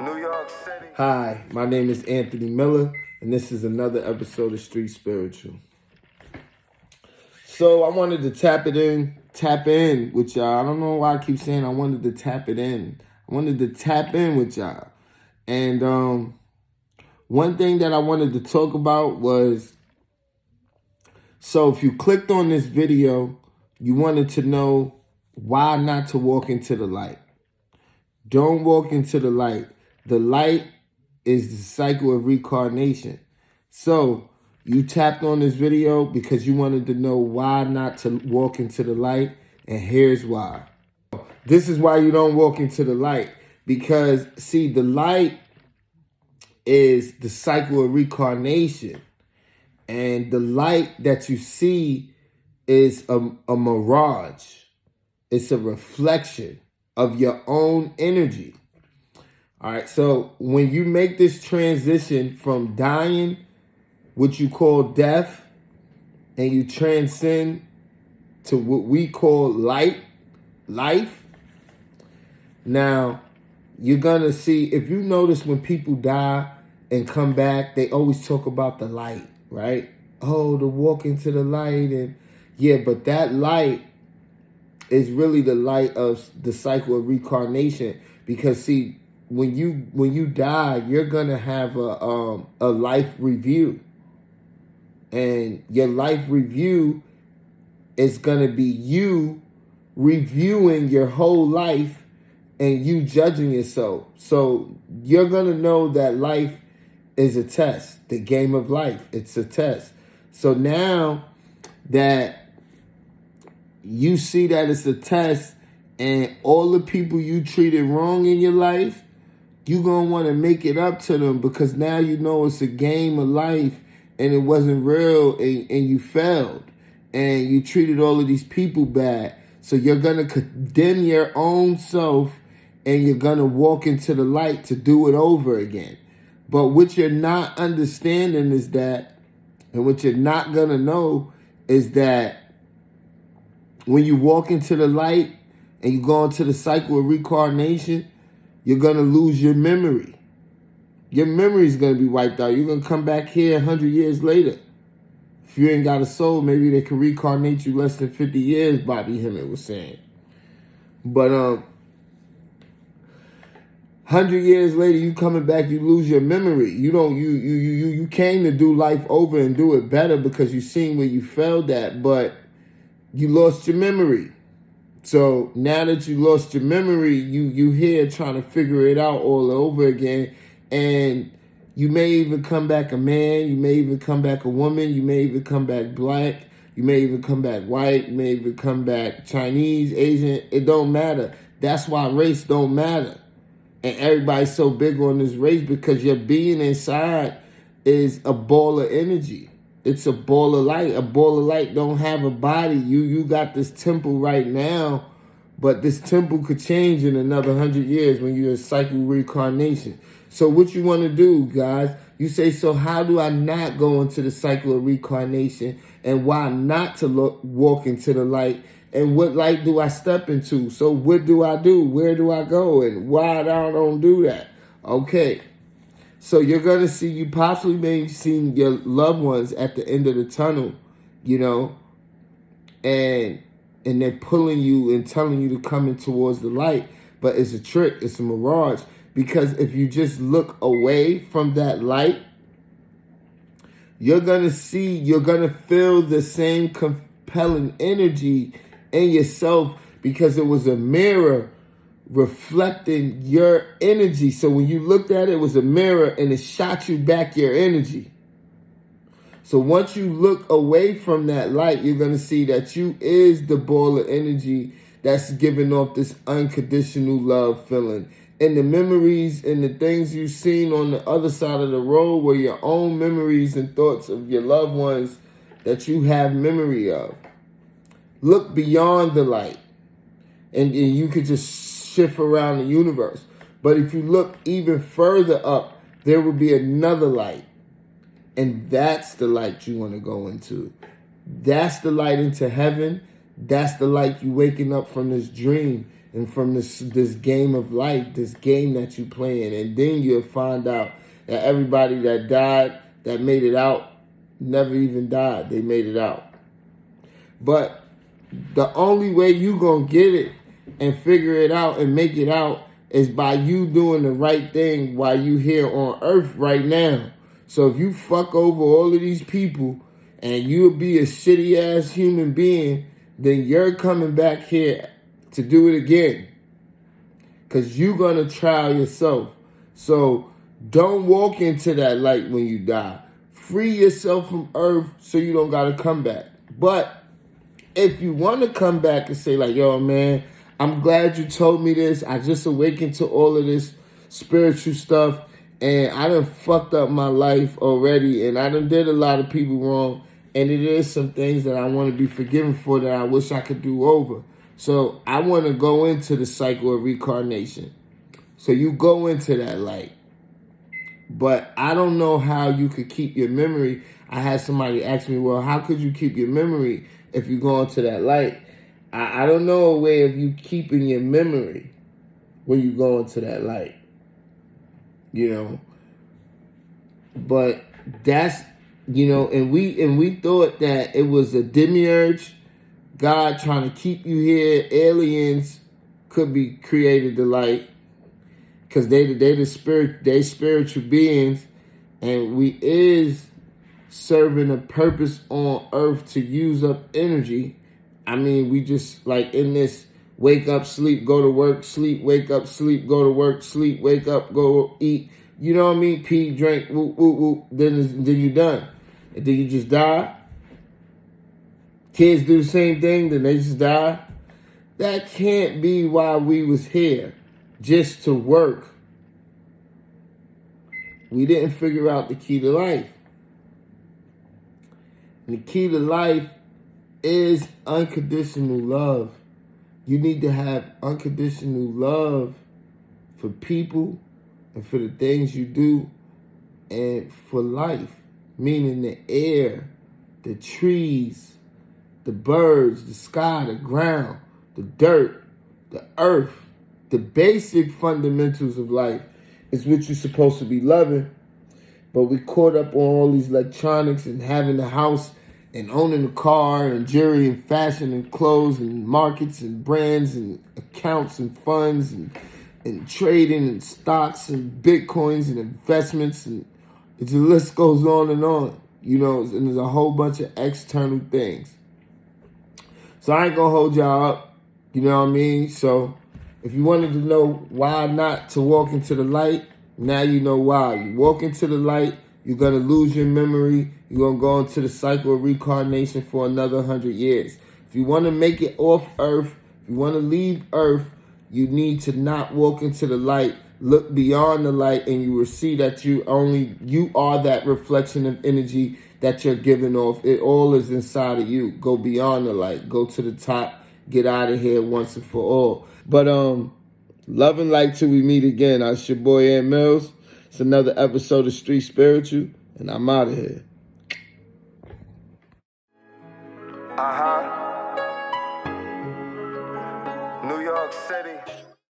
New York City. Hi, my name is Anthony Miller, and this is another episode of Street Spiritual. So I wanted to tap in with y'all. I don't know why I keep saying I wanted to tap it in. I wanted to tap in with y'all. And one thing that I wanted to talk about was, so if you clicked on this video, you wanted to know why not to walk into the light. Don't walk into the light. The light is the cycle of reincarnation. So you tapped on this video because you wanted to know why not to walk into the light, and here's why. This is why you don't walk into the light. Because, see, the light is the cycle of reincarnation. And the light that you see is a mirage. It's a reflection of your own energy. All right, so when you make this transition from dying, what you call death, and you transcend to what we call life, now you're gonna see, if you notice when people die and come back, they always talk about the light, right? Oh, to walk into the light, and yeah, but that light is really the light of the cycle of reincarnation. Because see, when you die, you're gonna have a life review, and your life review is gonna be you reviewing your whole life and you judging yourself. So you're gonna know that life is a test. The game of life, it's a test. So now that you see that it's a test, and all the people you treated wrong in your life, you're going to want to make it up to them, because now you know it's a game of life and it wasn't real, and you failed and you treated all of these people bad. So you're going to condemn your own self, and you're going to walk into the light to do it over again. But what you're not understanding is that, and what you're not going to know is that when you walk into the light and you go into the cycle of reincarnation, you're going to lose your memory. Your memory is going to be wiped out. You're going to come back here 100 years later. If you ain't got a soul, maybe they can reincarnate you less than 50 years, Bobby Hemmett was saying. But 100 years later, you coming back, you lose your memory. You came to do life over and do it better because you seen where you failed at, but you lost your memory. So now that you lost your memory, you here trying to figure it out all over again. And you may even come back a man, you may even come back a woman, you may even come back black, you may even come back white, you may even come back Chinese, Asian. It don't matter. That's why race don't matter. And everybody's so big on this race, because your being inside is a ball of energy. It's a ball of light. A ball of light don't have a body. You got this temple right now, but this temple could change in another 100 years when you're in cycle reincarnation. So what you want to do, guys, you say, so how do I not go into the cycle of reincarnation, and why not to walk into the light? And what light do I step into? So what do I do? Where do I go? And why I don't do that? Okay. So you're going to see, you possibly may see your loved ones at the end of the tunnel, you know, and they're pulling you and telling you to come in towards the light. But it's a trick. It's a mirage. Because if you just look away from that light, you're going to see, you're going to feel the same compelling energy in yourself, because it was a mirror reflecting your energy. So when you looked at it, it was a mirror, and it shot you back your energy. So once you look away from that light, you're going to see that you is the ball of energy that's giving off this unconditional love feeling. And the memories and the things you've seen on the other side of the road were your own memories and thoughts of your loved ones that you have memory of. Look beyond the light, and you could just shift around the universe. But if you look even further up, there will be another light. And that's the light you want to go into. That's the light into heaven. That's the light you waking up from this dream. and from this game of life, this game that you playing. And then you'll find out that everybody that died, that made it out, never even died. They made it out. But the only way you gonna get it and figure it out and make it out is by you doing the right thing while you here on earth right now. So if you fuck over all of these people and you'll be a shitty ass human being, then you're coming back here to do it again. Because you're going to try yourself. So don't walk into that light when you die. Free yourself from earth so you don't got to come back. But if you want to come back and say like, yo, man, I'm glad you told me this. I just awakened to all of this spiritual stuff. And I done fucked up my life already. And I done did a lot of people wrong. And it is some things that I want to be forgiven for that I wish I could do over. So I want to go into the cycle of reincarnation. So you go into that light. But I don't know how you could keep your memory. I had somebody ask me, well, how could you keep your memory if you go into that light? I don't know a way of you keeping your memory when you go into that light. You know. But that's, you know, and we thought that it was a demiurge, God trying to keep you here. Aliens could be created the light. Because they spiritual beings, and we is serving a purpose on earth to use up energy. I mean, we just like in this wake up, sleep, go to work, sleep, wake up, sleep, go to work, sleep, wake up, go eat. You know what I mean? Pee, drink, whoop, whoop, whoop. Then you're done. And then you just die. Kids do the same thing, then they just die. That can't be why we was here. Just to work. We didn't figure out the key to life. And the key to life is unconditional love. You need to have unconditional love for people and for the things you do and for life. Meaning the air, the trees, the birds, the sky, the ground, the dirt, the earth. The basic fundamentals of life is what you're supposed to be loving. But we caught up on all these electronics and having a house and owning a car and jewelry and fashion and clothes and markets and brands and accounts and funds and trading and stocks and bitcoins and investments. And the list goes on, you know, and there's a whole bunch of external things. So I ain't going to hold y'all up, you know what I mean? So if you wanted to know why not to walk into the light, now you know why. You walk into the light, you're going to lose your memory. You're going to go into the cycle of reincarnation for another 100 years. If you want to make it off Earth, if you want to leave Earth, you need to not walk into the light. Look beyond the light and you will see that you are that reflection of energy that you're giving off. It all is inside of you. Go beyond the light. Go to the top. Get out of here once and for all. But love and light till we meet again. It's your boy Ant Mills. It's another episode of Street Spiritual, and I'm out of here. New York City.